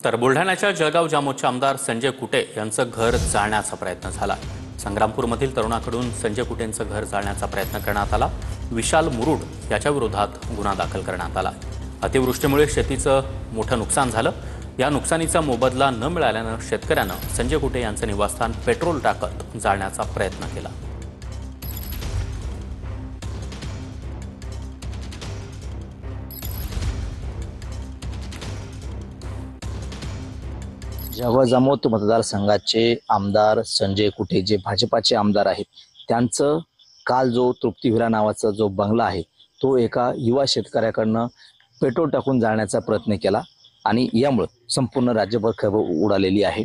तर बुलढाण्याच्या जळगाव जामोदचे आमदार संजय कुटे यांचं घर जाळण्याचा प्रयत्न झाला। संग्रामपूरमधील तरुणाकडून संजय कुटेंचं घर जाळण्याचा प्रयत्न करण्यात आला। विशाल मुरुड याच्या विरोधात गुन्हा दाखल करण्यात आला। अतिवृष्टीमुळे शेतीचं मोठं नुकसान झालं। या नुकसानीचा मोबदला न मिळाल्यानं शेतकऱ्यानं संजय कुटे यांचं निवासस्थान पेट्रोल टाकत जाळण्याचा प्रयत्न केला। जळगाव जामोद मतदारसंघाचे आमदार संजय कुटे जे भाजपाचे आमदार आहेत, त्यांचं काल जो तृप्ती विला नावाचा जो बंगला आहे तो एका युवा शेतकऱ्याकडनं पेट्रोल टाकून जाळण्याचा प्रयत्न केला आणि यामुळे संपूर्ण राज्यभर खळबळ उडालेली आहे।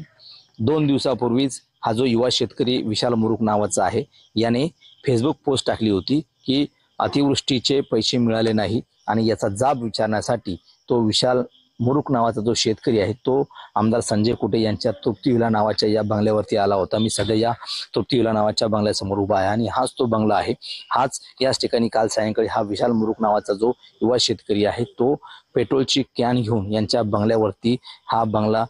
2 दिवसापूर्वीच हा जो युवा शेतकरी विशाल मुरुक नावाचा आहे याने फेसबुक पोस्ट टाकली होती की अतिवृष्टीचे पैसे मिळाले नाही आणि याचा जाब विचारण्यासाठी तो विशाल मुरुक नावाचा जो शेतकरी आहे तो आमदार संजय कुटे यांच्या तृप्ती विला नावाच्या या बंगल्यावरती आला होता। मी सध्या या तृप्ती विला नावाच्या बंगल्यासमोर उभा आहे आणि हाच तो बंगला आहे। हाच याच ठिकाणी काल सायंकाळी हा विशाल मुरुक नावाचा जो युवा शेतकरी आहे तो पेट्रोलची कॅन घेऊन यांच्या बंगल्यावरती हा बंगला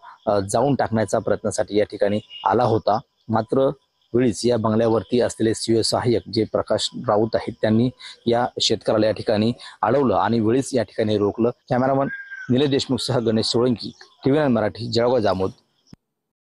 जाऊन टाकण्याचा प्रयत्नासाठी या ठिकाणी आला होता। मात्र वेळीच या बंगल्यावरती असलेले शिवसहाय्यक जे प्रकाश राऊत आहेत त्यांनी या शेतकऱ्याला या ठिकाणी अडवलं आणि वेळीच या ठिकाणी रोखलं। कॅमेरामन निलेश देशमुख सह गणेश सोळंकी, TV9 मराठी, जळगाव जामोद।